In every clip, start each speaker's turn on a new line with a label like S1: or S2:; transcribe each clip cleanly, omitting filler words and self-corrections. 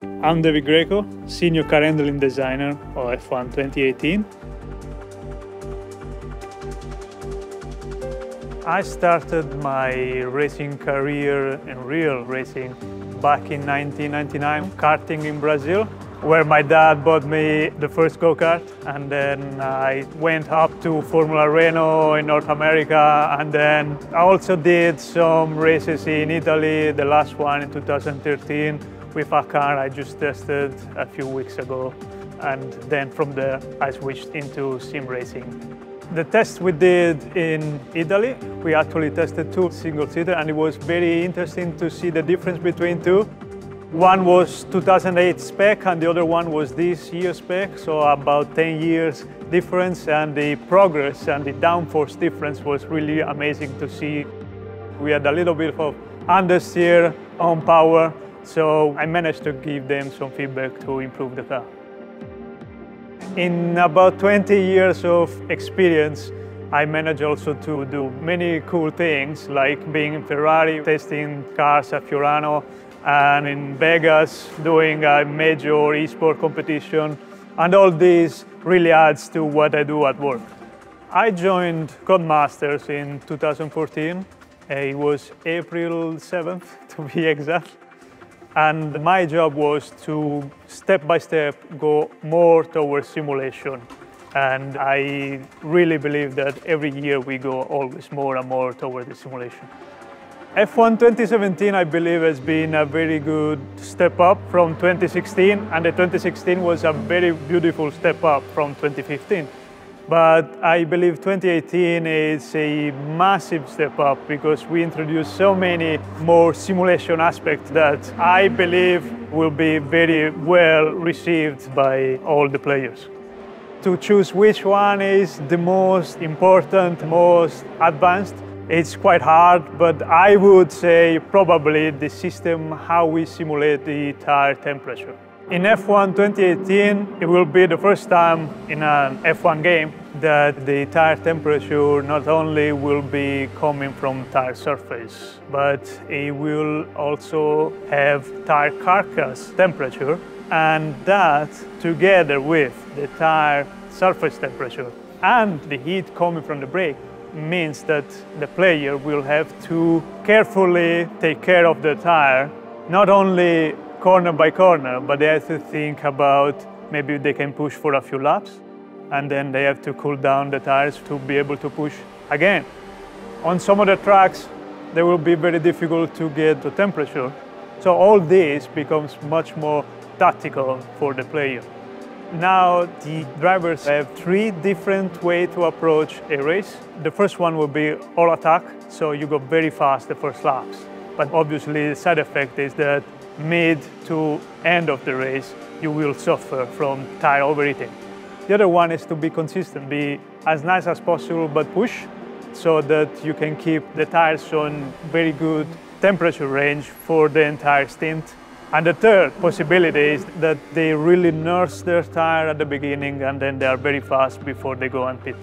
S1: I'm David Greco, Senior Car Handling Designer of F1 2018. I started my racing career in real racing back in 1999, karting in Brazil, where my dad bought me the first go-kart, and then I went up to Formula Renault in North America, and then I also did some races in Italy, the last one in 2013, with a car I just tested a few weeks ago, and then from there I switched into sim racing. The test we did in Italy, we actually tested two single-seater, and it was very interesting to see the difference between two. One was 2008 spec and the other one was this year spec, so about 10 years difference, and the progress and the downforce difference was really amazing to see. We had a little bit of understeer on power, so I managed to give them some feedback to improve the car. In about 20 years of experience, I managed also to do many cool things, like being in Ferrari, testing cars at Fiorano, and in Vegas, doing a major eSport competition. And all this really adds to what I do at work. I joined Codemasters in 2014. It was April 7th, to be exact. And my job was to, step by step, go more towards simulation. And I really believe that every year we go always more and more towards the simulation. F1 2017, I believe, has been a very good step up from 2016, and the 2016 was a very beautiful step up from 2015. But I believe 2018 is a massive step up because we introduced so many more simulation aspects that I believe will be very well received by all the players. To choose which one is the most important, most advanced, it's quite hard, but I would say probably the system how we simulate the tire temperature. In F1 2018, it will be the first time in an F1 game that the tire temperature not only will be coming from tire surface, but it will also have tire carcass temperature, and that together with the tire surface temperature and the heat coming from the brake means that the player will have to carefully take care of the tire, not only corner by corner, but they have to think about maybe they can push for a few laps, and then they have to cool down the tires to be able to push again. On some of the tracks, they will be very difficult to get the temperature. So all this becomes much more tactical for the player. Now the drivers have three different ways to approach a race. The first one will be all attack, so you go very fast the first laps. But obviously the side effect is that mid to end of the race, you will suffer from tire overheating. The other one is to be consistent, be as nice as possible, but push so that you can keep the tires on very good temperature range for the entire stint. And the third possibility is that they really nurse their tire at the beginning and then they are very fast before they go and pit.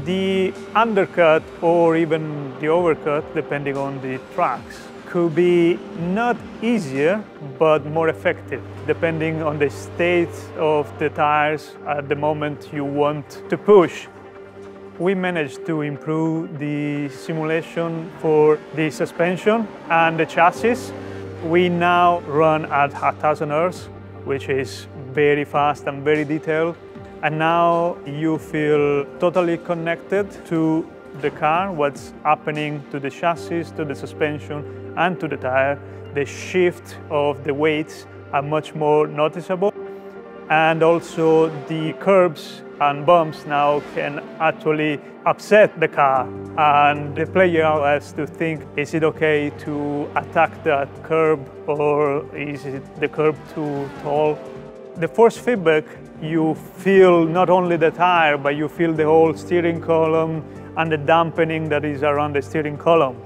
S1: The undercut or even the overcut, depending on the tracks, could be not easier, but more effective, depending on the state of the tires at the moment you want to push. We managed to improve the simulation for the suspension and the chassis. We now run at 1000 Hz, which is very fast and very detailed. And now you feel totally connected to the car, what's happening to the chassis, to the suspension, and to the tire. The shift of the weights are much more noticeable. And also the curbs and bumps now can actually upset the car, and the player has to think, is it okay to attack that curb or is it the curb too tall? The force feedback, you feel not only the tire, but you feel the whole steering column and the dampening that is around the steering column,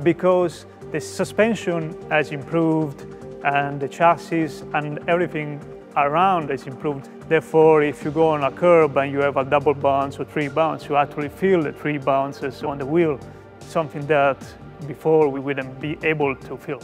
S1: because the suspension has improved and the chassis and everything around is improved. Therefore, if you go on a curb and you have a double bounce or three bounce, you actually feel the three bounces on the wheel, something that before we wouldn't be able to feel.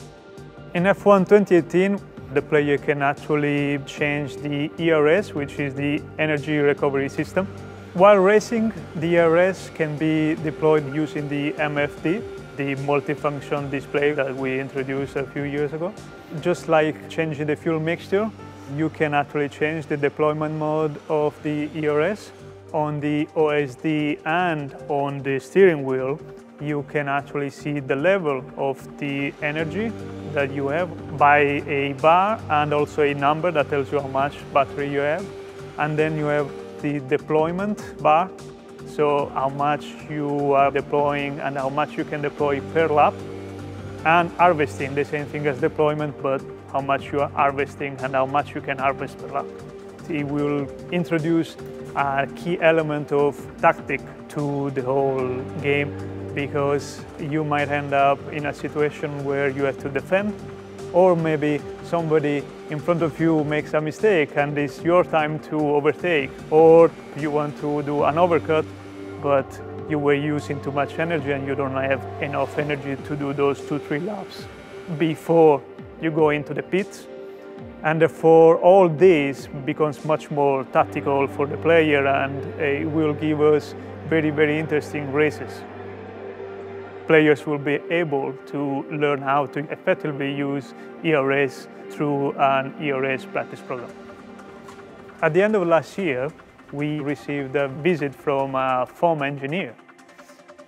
S1: In F1 2018, The player can actually change the ERS, which is the energy recovery system. While racing, the ERS can be deployed using the MFD, the multifunction display that we introduced a few years ago. Just like changing the fuel mixture, you can actually change the deployment mode of the ERS. On the OSD and on the steering wheel, you can actually see the level of the energy that you have by a bar and also a number that tells you how much battery you have. And then you have the deployment bar, so how much you are deploying and how much you can deploy per lap. And harvesting, the same thing as deployment, but how much you are harvesting and how much you can harvest per lap. It will introduce a key element of tactic to the whole game, because you might end up in a situation where you have to defend, or maybe somebody in front of you makes a mistake and it's your time to overtake, or you want to do an overcut, but you were using too much energy and you don't have enough energy to do those 2-3 laps before you go into the pits. And therefore, all this becomes much more tactical for the player, and it will give us very, very interesting races. Players will be able to learn how to effectively use ERS through an ERS practice program. At the end of last year, we received a visit from a foam engineer,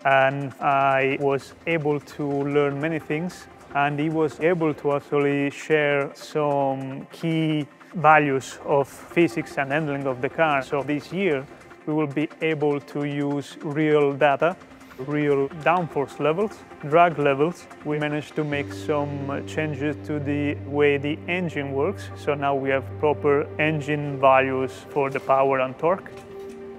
S1: and I was able to learn many things, and he was able to actually share some key values of physics and handling of the car. So this year, we will be able to use real data, real downforce levels, drag levels. We managed to make some changes to the way the engine works. So now we have proper engine values for the power and torque.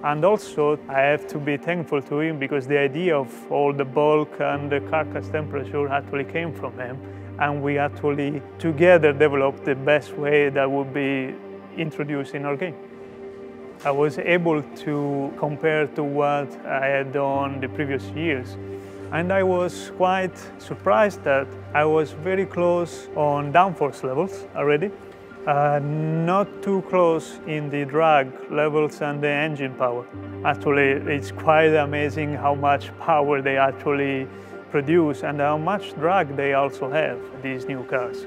S1: And also, I have to be thankful to him, because the idea of all the bulk and the carcass temperature actually came from him. And we actually together developed the best way that would be introduced in our game. I was able to compare to what I had done the previous years. And I was quite surprised that I was very close on downforce levels already. Not too close in the drag levels and the engine power. Actually, it's quite amazing how much power they actually produce and how much drag they also have, these new cars.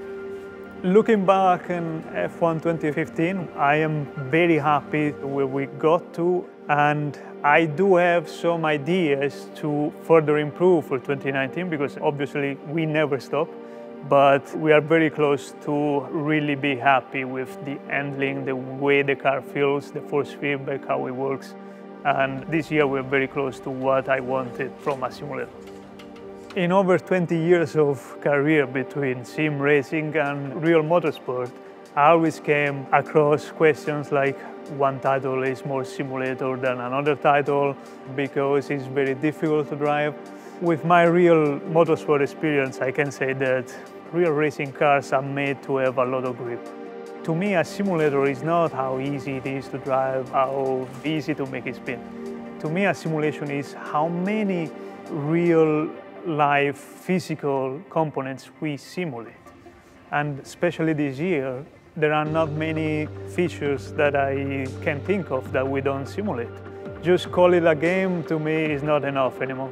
S1: Looking back in F1 2015, I am very happy where we got to, and I do have some ideas to further improve for 2019, because obviously we never stop. But we are very close to really be happy with the handling, the way the car feels, the force feedback, how it works. And this year we're very close to what I wanted from a simulator. In over 20 years of career between sim racing and real motorsport, I always came across questions like one title is more simulator than another title because it's very difficult to drive. With my real motorsport experience, I can say that real racing cars are made to have a lot of grip. To me, a simulator is not how easy it is to drive, how easy to make it spin. To me, a simulation is how many real life physical components we simulate. And especially this year, there are not many features that I can think of that we don't simulate. Just call it a game, to me, is not enough anymore.